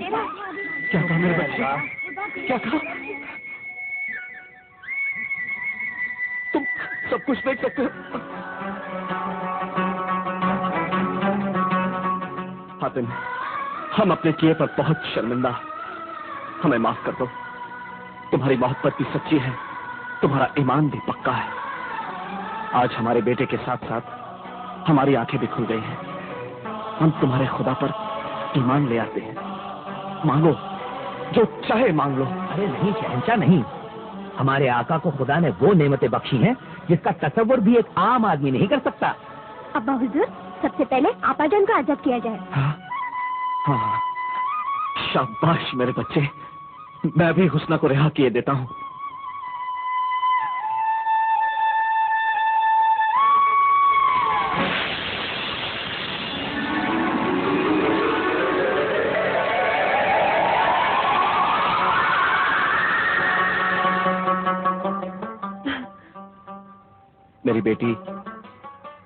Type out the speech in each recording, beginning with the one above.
क्या कहा मेरे बच्चे? क्या कहा? तुम सब कुछ देख सकते हो। हातिम, हम अपने किए पर बहुत शर्मिंदा। हमें माफ कर दो। तुम्हारी मोहब्बत भी सच्ची है, तुम्हारा ईमान भी पक्का है। आज हमारे बेटे के साथ साथ हमारी आंखें भी खुल गई हैं। हम तुम्हारे खुदा पर ईमान ले आते हैं। मांगो, जो चाहे मांग लो। अरे नहीं शहंशाह, नहीं। हमारे आका को खुदा ने वो नेमतें बख्शी हैं जिसका तसव्वुर भी एक आम आदमी नहीं कर सकता। अब्बा हुजूर, सबसे पहले आपाजान का अदब किया जाए। हाँ, शाबाश मेरे बच्चे। मैं भी हुस्ना को रिहा किए देता हूँ। मेरी बेटी,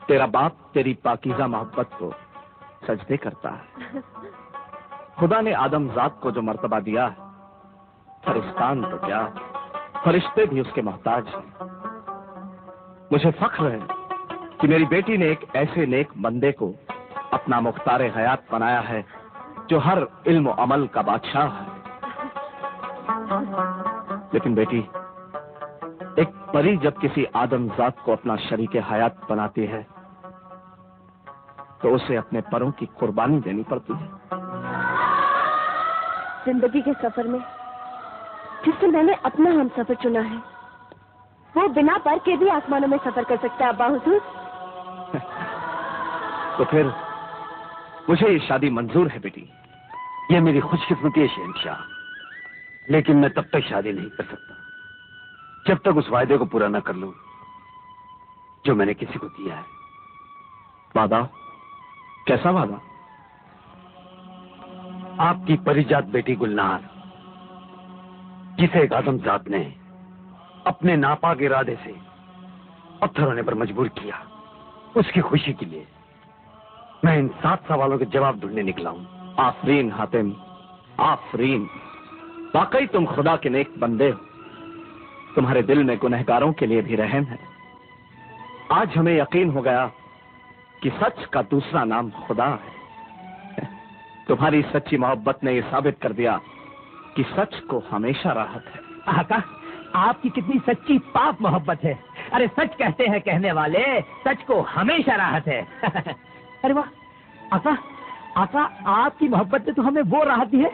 तेरा बाप तेरी पाकीज़ा मोहब्बत को सजदे करता है। खुदा ने आदम जात को जो मर्तबा दिया, फरिश्तान तो क्या, फरिश्ते भी उसके मोहताज हैं। मुझे फख्र है कि मेरी बेटी ने एक ऐसे नेक बंदे को अपना मुख्तार हयात बनाया है जो हर इल्म और अमल का बादशाह है। लेकिन बेटी, एक परी जब किसी आदम जात को अपना शरीके हयात बनाती है तो उसे अपने परों की कुर्बानी देनी पड़ती है। जिंदगी के सफर में जिससे मैंने अपना हम सफर चुना है, वो बिना पर के भी आसमानों में सफर कर सकता है। अब्बा हुजूर, तो फिर मुझे ये शादी मंजूर है बेटी। ये मेरी खुशकिस्मती है शहंशाह, लेकिन मैं तब तक शादी नहीं कर सकता जब तक उस वायदे को पूरा न कर लूं जो मैंने किसी को दिया है। वादा? कैसा वादा? आपकी परिजात बेटी गुलनार, जिसे एक आदमजात ने अपने नापाक इरादे से पत्थर होने पर मजबूर किया, उसकी खुशी के लिए मैं इन 7 सवालों के जवाब ढूंढने निकला हूं। आफरीन हातिम, आफरीन। वाकई तुम खुदा के नेक बंदे हो। तुम्हारे दिल में गुनहगारों के लिए भी रहम है। आज हमें यकीन हो गया कि सच का दूसरा नाम खुदा है। तुम्हारी सच्ची मोहब्बत ने यह साबित कर दिया कि सच को हमेशा राहत है। आका, आपकी कितनी सच्ची पाक मोहब्बत है। अरे सच कहते हैं कहने वाले, सच को हमेशा राहत है। अरे वाह आका, आका आपकी मोहब्बत ने तो हमें वो राहत दी है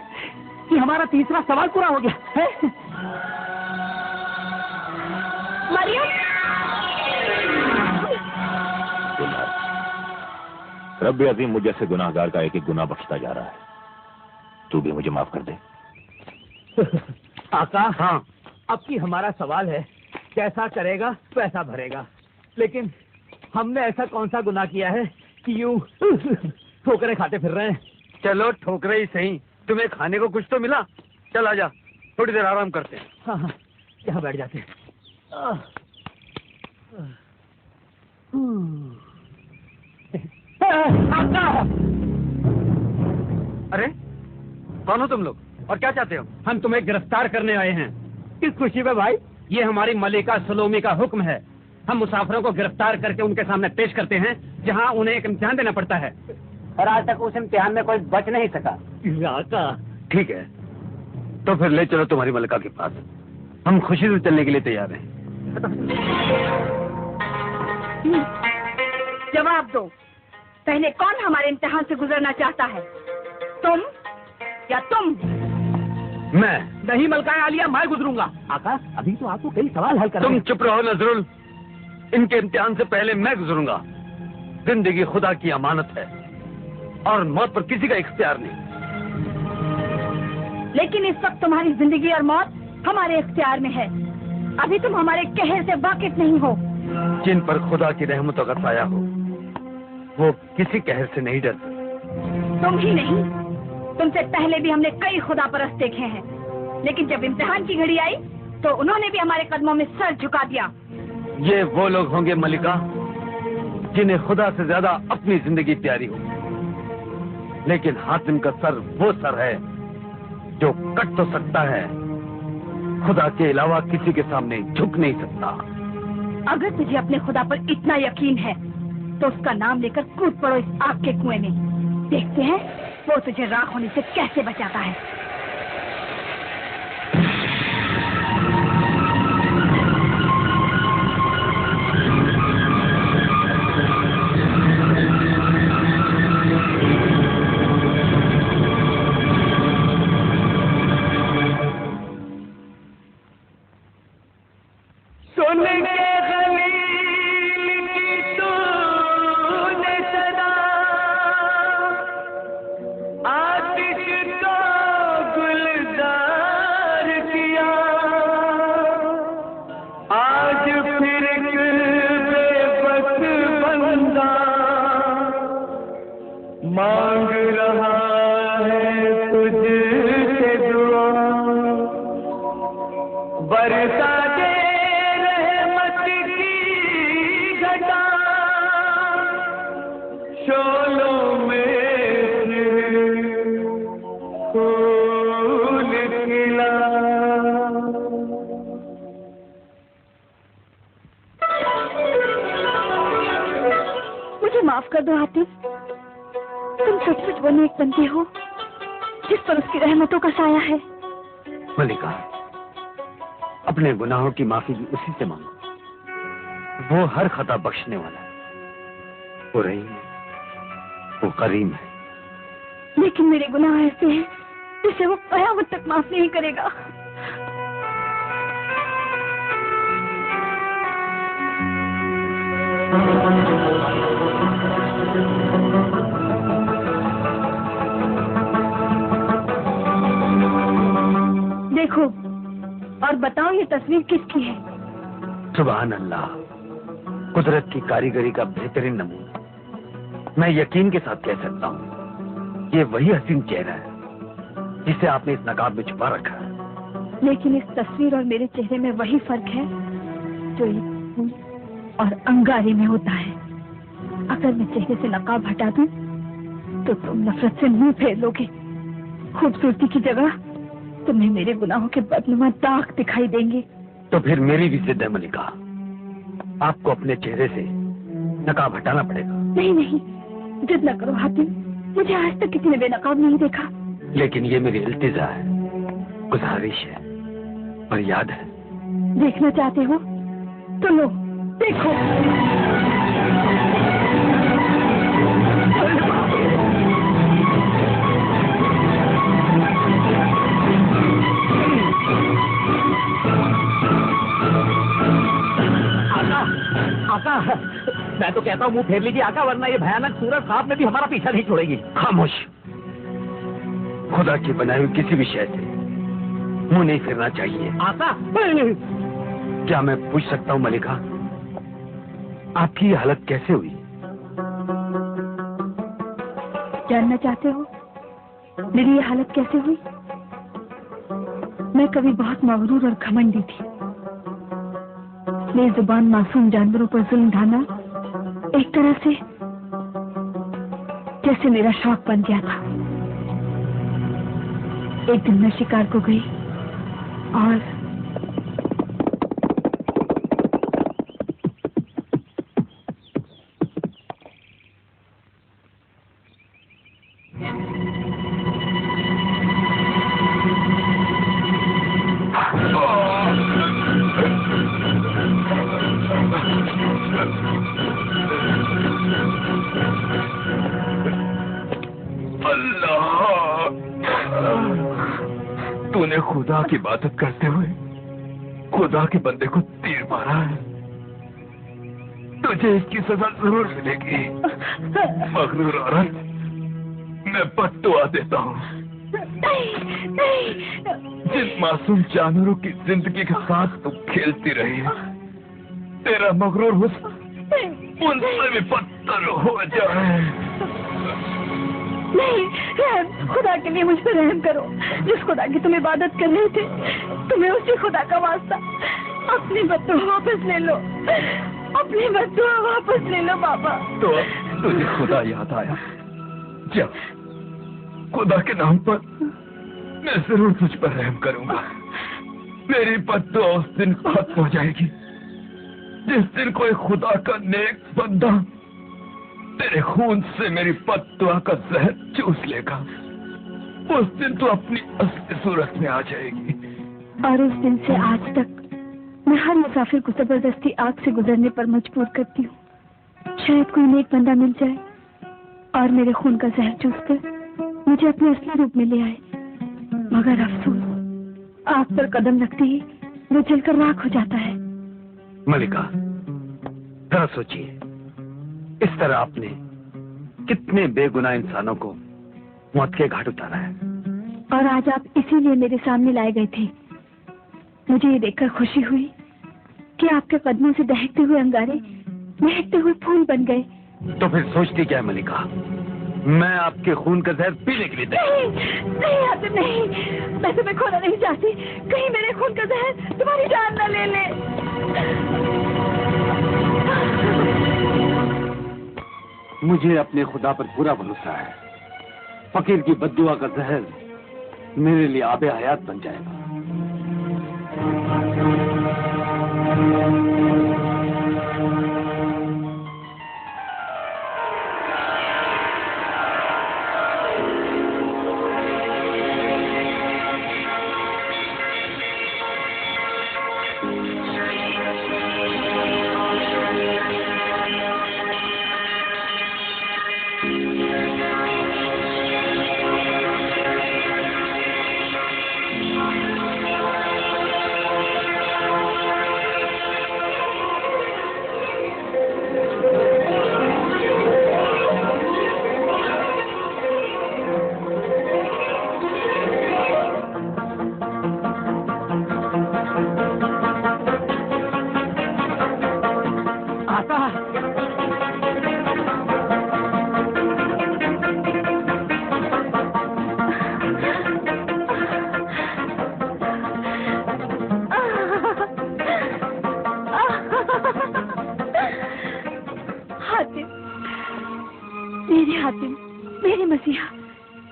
कि हमारा तीसरा सवाल पूरा हो गया है। मरियम, रब्बे अज़ीम मुझे से गुनाहगार का एक एक गुनाह बख्शता जा रहा है। तू भी मुझे माफ कर दे। आका, हाँ, अब की हमारा सवाल है, कैसा करेगा वैसा भरेगा। लेकिन हमने ऐसा कौन सा गुनाह किया है कि यूं ठोकरें खाते फिर रहे हैं। चलो ठोकरे ही सही, तुम्हें खाने को कुछ तो मिला। चल आजा, थोड़ी देर आराम करते हैं। हाँ हाँ, यहाँ बैठ जाते हैं। अरे कौन हो तुम लोग और क्या चाहते हो? हम तुम्हें गिरफ्तार करने आए हैं। किस खुशी में भाई? ये हमारी मलिका सलोमी का हुक्म है। हम मुसाफिरों को गिरफ्तार करके उनके सामने पेश करते हैं, जहां उन्हें एक इम्तिहान देना पड़ता है, और आज तक उस इम्तिहान में कोई बच नहीं सका। ठीक है, तो फिर ले चलो तुम्हारी मलिका के पास। हम खुशी से चलने के लिए तैयार हैं। जवाब दो, पहले कौन हमारे इम्तिहान से गुजरना चाहता है, तुम या तुम? मैं नहीं मलका आलिया, मैं गुजरूंगा। आका, अभी तो आपको कई सवाल हल करने तुम हैं। चुप रहो नजरुल, इनके इम्तिहान से पहले मैं गुजरूंगा। जिंदगी खुदा की अमानत है और मौत पर किसी का इख्तियार नहीं। लेकिन इस वक्त तुम्हारी जिंदगी और मौत हमारे इख्तियार में है। अभी तुम हमारे कहर से वाकिफ नहीं हो। जिन पर खुदा की रहमतों का साया हो वो किसी कहर से नहीं डरते। तुम ही नहीं, तुमसे पहले भी हमने कई खुदा परस्त देखे हैं, लेकिन जब इम्तिहान की घड़ी आई तो उन्होंने भी हमारे कदमों में सर झुका दिया। ये वो लोग होंगे मलिका जिन्हें खुदा से ज्यादा अपनी जिंदगी प्यारी हो, लेकिन हातिम का सर वो सर है जो कट तो सकता है, खुदा के अलावा किसी के सामने झुक नहीं सकता। अगर तुझे अपने खुदा पर इतना यकीन है तो उसका नाम लेकर कूद पड़ो इस आग के कुएं में। देखते हैं वो तुझे राख होने से कैसे बचाता है। मांग रहा है तुझसे दुआ, बरसा दे रहमत की घटा, शोलों में फूल खिला। मुझे माफ कर दो हातिम, तुम सचमुच वो नेक बंदे हो जिस पर उसकी रहमतों का साया है। मलिका, अपने गुनाहों की माफी भी उसी से मांगो। वो हर खता बख्शने वाला है। वो रहीम है, वो करीम है। लेकिन मेरे गुनाह ऐसे हैं जिसे वो कयामत तक माफ नहीं करेगा। देखो और बताओ ये तस्वीर किसकी है? सुभान अल्लाह, कुदरत की कारीगरी का बेहतरीन नमूना। मैं यकीन के साथ कह सकता हूँ ये वही हसीन चेहरा है जिसे आपने इस नकाब में छुपा रखा है। लेकिन इस तस्वीर और मेरे चेहरे में वही फर्क है जो इस और अंगारे में होता है। अगर मैं चेहरे से नकाब हटा दूं तो तुम नफरत से मुंह फेर लोगे। खूबसूरती की जगह तुम्हें मेरे गुनाहों के बदनुमा दाग दिखाई देंगे। तो फिर मेरी भी जिद है मलिका, आपको अपने चेहरे से नकाब हटाना पड़ेगा। नहीं नहीं, जिद न करो हातिम, मुझे आज तक किसी ने बेनकाब नहीं देखा। लेकिन ये मेरी इल्तिजा है, गुजारिश है, और याद है। देखना चाहते हो तो लो देखो। आका, मैं तो कहता हूँ मुंह फेर लीजिए आका, वरना ये भयानक सूरत साहब में भी हमारा पीछा नहीं छोड़ेगी। खामोश। खुदा की बनाई हुई किसी भी शय से मुंह नहीं फेरना चाहिए। आका, क्या मैं पूछ सकता हूँ मलिका, आपकी ये हालत कैसे हुई? जानना चाहते हो मेरी ये हालत कैसे हुई? मैं कभी बहुत मगरूर और घमंडी थी। बेजुबान मासूम जानवरों पर जुल्म ढाना एक तरह से जैसे मेरा शौक बन गया था। एक दिन मैं शिकार को गई और तूने खुदा की इबादत करते हुए खुदा के बंदे को तीर मारा है। तुझे इसकी सजा जरूर मिलेगी। मगरूर औरत, मैं बद्दुआ देता हूँ। जिन मासूम जानवरों की जिंदगी के साथ तू खेलती रही, तेरा मगरूर हुस्न उनसे भी पत्थर हो जाए। नहीं, रहम, खुदा के लिए मुझ पर रहम करो। जिस खुदा की तुम इबादत कर रहे थे, तुम्हें उसी खुदा का वास्ता अपनी बद्दुआ वापस ले लो। अपनी बद्दुआ वापस ले लो बाबा। तो तुझे खुदा याद आया? जा, खुदा के नाम पर मैं जरूर तुझ पर रहम करूंगा। मेरी बद्दुआ उस दिन खत्म हो जाएगी जिस दिन कोई खुदा का नेक बंदा तेरे खून से मेरी बद्दुआ का जहर चूस लेगा। उस दिन तू अपनी असली सूरत में आ जाएगी। और उस दिन से आज तक मैं हर मुसाफिर को जबरदस्ती आग से गुजरने पर मजबूर करती हूँ। शायद कोई नेक बंदा मिल जाए और मेरे खून का जहर चूसकर मुझे अपने असली रूप में ले आए। मगर अफसोस, आग पर कदम रखते ही वो जलकर राख हो जाता है। मलिका, जरा सोचिए, इस तरह आपने कितने बेगुनाह इंसानों को मौत के घाट उतारा है। और आज आप इसीलिए मेरे सामने लाए गए थे। मुझे ये देखकर खुशी हुई कि आपके कदमों से दहकते हुए अंगारे महकते हुए फूल बन गए। तो फिर सोचती क्या है मलिका? मैं आपके खून का जहर पीने के लिए नहीं आदिम, नहीं, मैं तुम्हें खोना नहीं चाहती। कहीं मेरे खून का जहर तुम्हारी जान न ले ले। मुझे अपने खुदा पर पूरा भरोसा है। फकीर की बद्दुआ का जहर मेरे लिए आबे हयात बन जाएगा।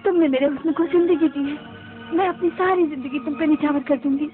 तुमने मेरे हुस्न को जिंदगी दी है। मैं अपनी सारी जिंदगी तुम पे निछावर कर दूंगी।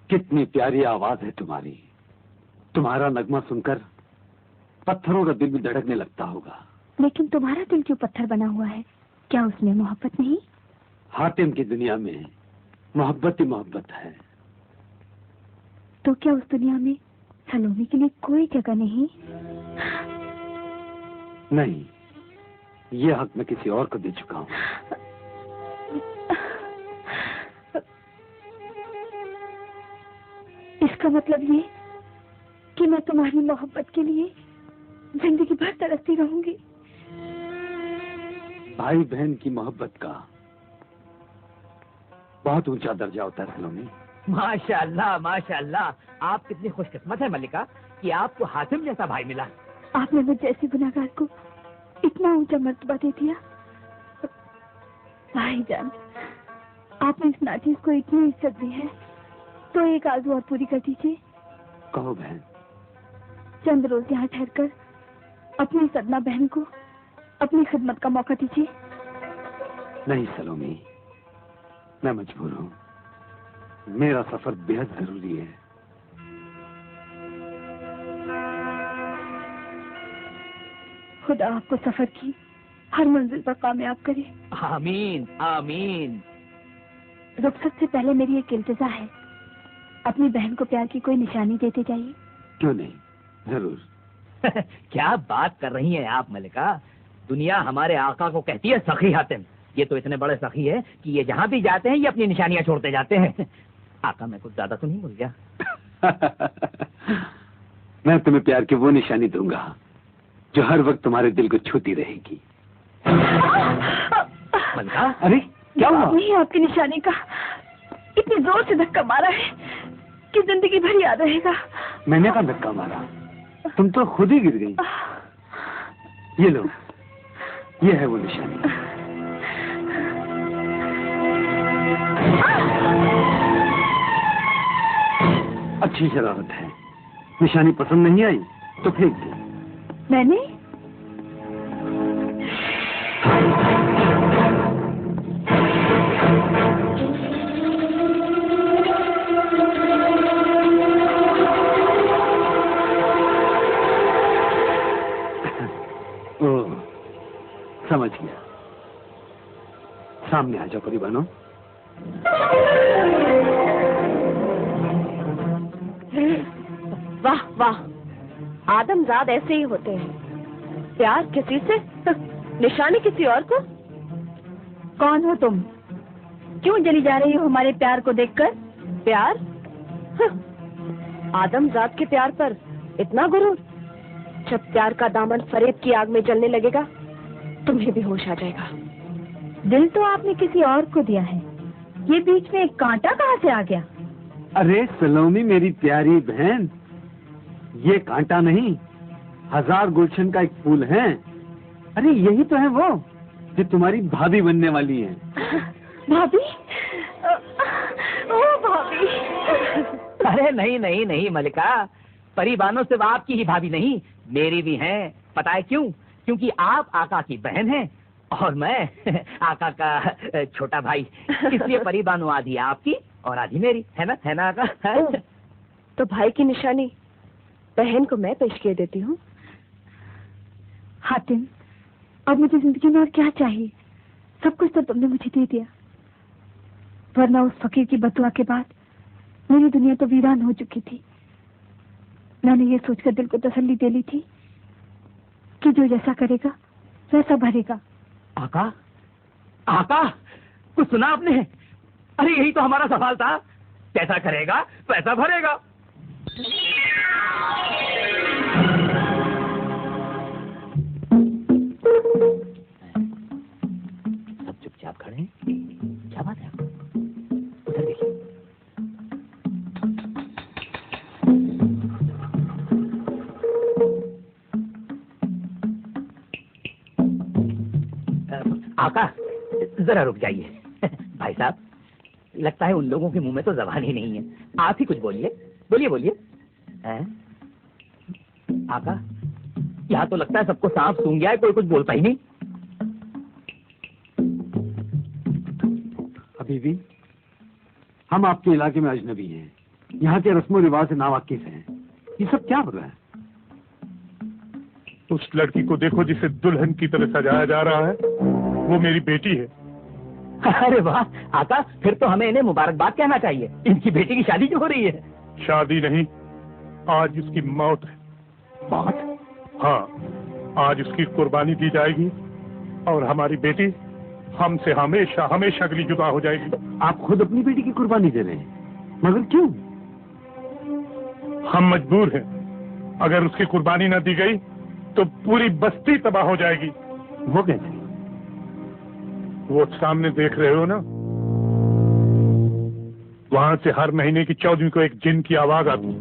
कितनी प्यारी आवाज है तुम्हारी। तुम्हारा नगमा सुनकर पत्थरों का दिल भी धड़कने लगता होगा। लेकिन तुम्हारा दिल क्यों पत्थर बना हुआ है? क्या उसमें मोहब्बत नहीं? हातिम की दुनिया में मोहब्बत ही मोहब्बत है। तो क्या उस दुनिया में सलोमी के लिए कोई जगह नहीं? नहीं, ये हक मैं किसी और को दे चुका हूँ। इसका मतलब ये कि मैं तुम्हारी मोहब्बत के लिए जिंदगी भर तड़पती रहूंगी। भाई बहन की मोहब्बत का बहुत ऊंचा दर्जा होता है सलोमी। माशाअल्लाह माशाअल्लाह, आप कितनी खुशकिस्मत है मल्लिका कि आपको हातिम जैसा भाई मिला। आपने मुझ जैसी गुनाहगार को इतना ऊंचा मर्तबा दे दिया। भाईजान, आपने इस नाचीज को इतनी इज्जत दी है तो एक आरज़ू और पूरी कर दीजिए। कहो बहन। चंद रोज यहाँ ठहरकर अपनी सदमा बहन को अपनी खिदमत का मौका दीजिए। नहीं सलोमी, मैं मजबूर हूँ। मेरा सफर बेहद जरूरी है। खुदा आपको सफर की हर मंजिल पर कामयाब करे। आमीन आमीन। रुखसत से पहले मेरी एक इल्तिजा है, अपनी बहन को प्यार की कोई निशानी देते जाइए। क्यों नहीं, जरूर। क्या बात कर रही हैं आप मल्लिका। दुनिया हमारे आका को कहती है सखी हातिम। ये तो इतने बड़े सखी है कि ये जहाँ भी जाते हैं ये अपनी निशानियां छोड़ते जाते हैं। आका, मैं कुछ ज्यादा तो नहीं भूल गया? मैं तुम्हें प्यार की वो निशानी दूंगा जो हर वक्त तुम्हारे दिल को छूती रहेगी। मल्लिका, अरे क्या हुआ? नहीं, आपकी निशानी का इतनी जोर से धक्का मारा है कि जिंदगी भर याद रहेगा। मैंने कहा धक्का मारा? तुम तो खुद ही गिर गई। ये लो, ये है वो निशानी। अच्छी शरारत है। निशानी पसंद नहीं आई तो फेंक दी। मैंने? ओह, समझ गया। सामने आ जाओ करीबानो। वाह वाह, आदमजाद ऐसे ही होते हैं। प्यार किसी से, निशानी किसी और को। कौन हो तुम? क्यों जली जा रही हो हमारे प्यार को देखकर? प्यार? आदमजाद के प्यार पर इतना गुरूर? जब प्यार का दामन फरेब की आग में जलने लगेगा तुम्हें भी होश आ जाएगा। दिल तो आपने किसी और को दिया है, ये बीच में एक कांटा कहाँ से आ गया? अरे सलोमी मेरी प्यारी बहन, ये कांटा नहीं, 1000 गुलशन का एक फूल है। अरे यही तो है वो जो तुम्हारी भाभी बनने वाली है। भाभी? ओ भाभी। अरे नहीं नहीं नहीं मल्लिका, परिवानों सिर्फ आपकी ही भाभी नहीं, मेरी भी हैं। पता है क्यों? क्योंकि आप आका की बहन हैं और मैं आका का छोटा भाई। इसलिए परिवानों आधी आपकी और आधी मेरी, है ना आका? तो भाई की निशानी बहन को मैं पेश किए देती हूँ। हातिम, अब मुझे जिंदगी में और क्या चाहिए? सब कुछ तो तुमने मुझे दे दिया, वरना उस फकीर की बदुआ के बाद मेरी दुनिया तो वीरान हो चुकी थी। मैंने ये सोचकर दिल को तसल्ली दे ली थी कि जो जैसा करेगा वैसा भरेगा। आका, आका, कुछ सुना आपने? अरे यही तो हमारा सवाल था, कैसा करेगा वैसा भरेगा। सब चुपचाप खड़े हैं, क्या बात है? उधर देखिए। आका, जरा रुक जाइए। भाई साहब, लगता है उन लोगों के मुंह में तो जबान ही नहीं है, आप ही कुछ बोलिए, बोलिए बोलिए। आका, यहाँ तो लगता है सबको सांप सूंघ गया है, कोई कुछ बोलता ही नहीं। हबीबी, हम आपके इलाके में अजनबी हैं, यहाँ के रस्मो रिवाज से नावाकिफ हैं। ये सब क्या हो रहा है? उस लड़की को देखो जिसे दुल्हन की तरह सजाया जा रहा है, वो मेरी बेटी है। अरे वाह आका, फिर तो हमें इन्हें मुबारकबाद कहना चाहिए, इनकी बेटी की शादी जो हो रही है। शादी नहीं, आज उसकी मौत है। मौत? हाँ, आज उसकी कुर्बानी दी जाएगी और हमारी बेटी हमसे हमेशा हमेशा के लिए जुदा हो जाएगी। आप खुद अपनी बेटी की कुर्बानी दे रहे हैं, मगर क्यों? हम मजबूर हैं, अगर उसकी कुर्बानी न दी गई तो पूरी बस्ती तबाह हो जाएगी। वो कैसे? वो सामने देख रहे हो ना, वहां से हर महीने की 14वीं को एक जिन की आवाज आती है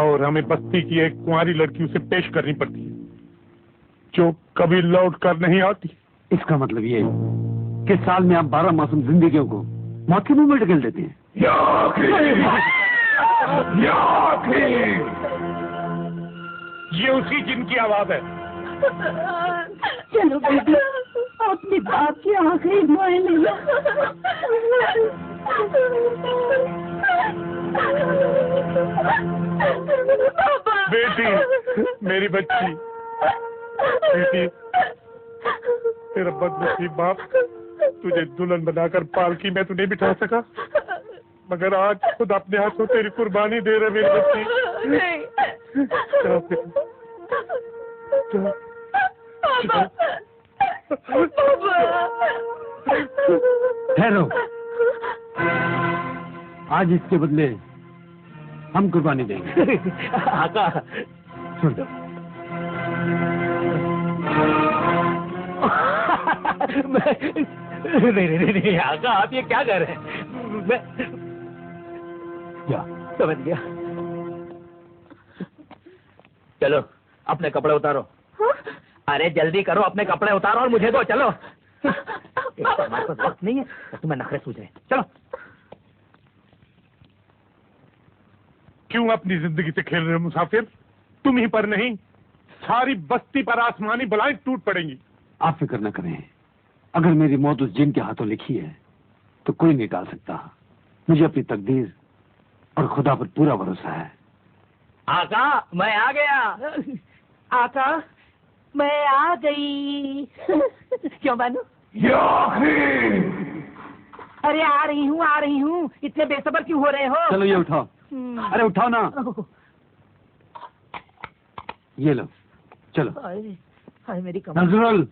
और हमें बस्ती की एक कुंवारी लड़की उसे पेश करनी पड़ती है, जो कभी लौट कर नहीं आती। इसका मतलब ये कि साल में आप 12 मासूम जिंदगियों को मौत के मुंह में ढकेल देते हैं। ये उसी जिन की आवाज है। चलो बेटी, अपने बाप की आखिरी दुआएं ले लो। बेटी, मेरी बच्ची, बेटी, तेरा बदनसीब बाप तुझे दुल्हन बनाकर पालकी में तो नहीं बिठा सका, मगर आज खुद अपने हाथों तेरी कुर्बानी दे रहे मेरी बच्ची। ठहरो, आज इसके बदले हम कुर्बानी देंगे। आका, सुन, नहीं आका, आप ये क्या कर रहे हैं? मैं क्या समझ गया। चलो अपने कपड़े उतारो। अरे जल्दी करो, अपने कपड़े उतारो और मुझे दो, चलो। एक तो हमारे पास वक्त नहीं है तो तुम्हें नखरे सूझ रहे, चलो। क्यों अपनी जिंदगी से खेल रहे हो मुसाफिर? तुम ही पर नहीं, सारी बस्ती पर आसमानी बलाएं टूट पड़ेंगी। आप फिक्र न करें, अगर मेरी मौत उस जिन के हाथों लिखी है तो कोई नहीं टाल सकता। मुझे अपनी तकदीर और खुदा पर पूरा भरोसा है। आका, मैं आ गया। आका, मैं आ गई। क्यों बानू? अरे आ रही हूँ, इतने बेसब्र क्यों हो रहे हो? चलो ये उठाओ। अरे उठाओ ना। ये लो, चलो। हाय मेरी कमर। नजरुल।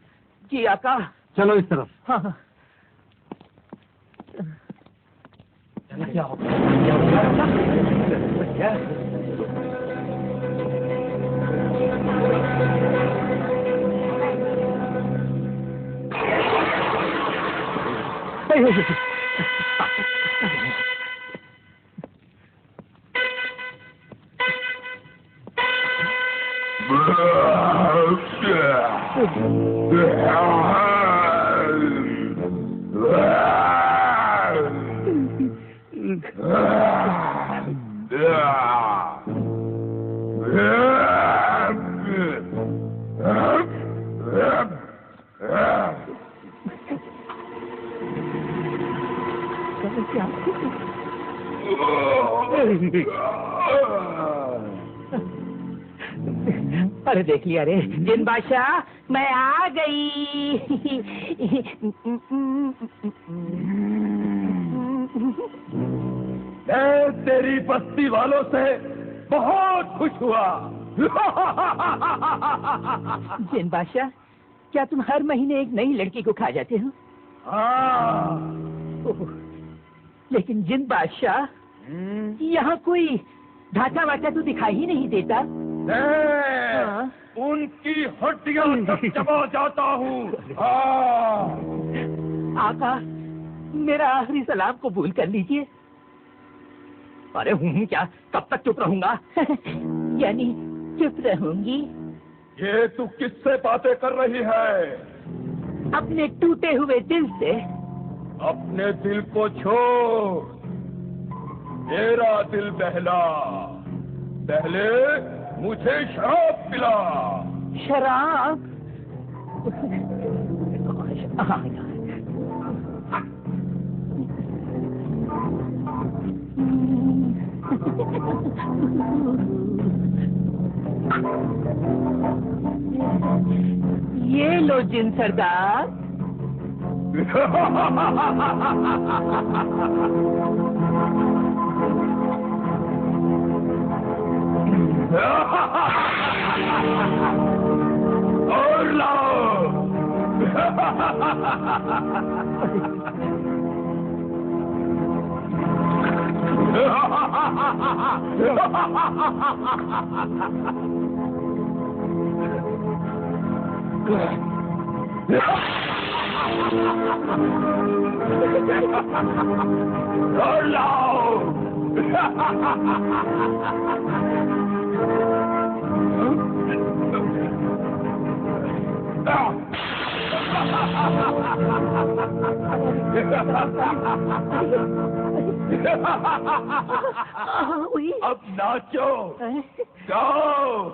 जी आका। चलो इस तरफ। हाँ। क्या हो गया? अरे देख लिया रे जिन बादशाह, मैं आ गई। मैं तेरी बस्ती वालों से बहुत खुश हुआ। जिन बादशाह, क्या तुम हर महीने एक नई लड़की को खा जाते हो? हाँ। ओह, लेकिन जिन बादशाह, यहाँ कोई ढांचा वाचा तो दिखाई ही नहीं देता। मैं उनकी हड्डियां तक चबा जाता हूँ। हाँ। आका, मेरा आखिरी सलाम कबूल कर लीजिए। अरे हूँ क्या, कब तक चुप रहूंगा? यानी चुप रहूंगी। ये तू किससे बातें कर रही है? अपने टूटे हुए दिल से। अपने दिल को छोड़, मेरा दिल बहला। पहले मुझे शराब पिला। शराब? ये लो जिन सरदार। और लाओ। और लाओ। अब नाचो, गाओ।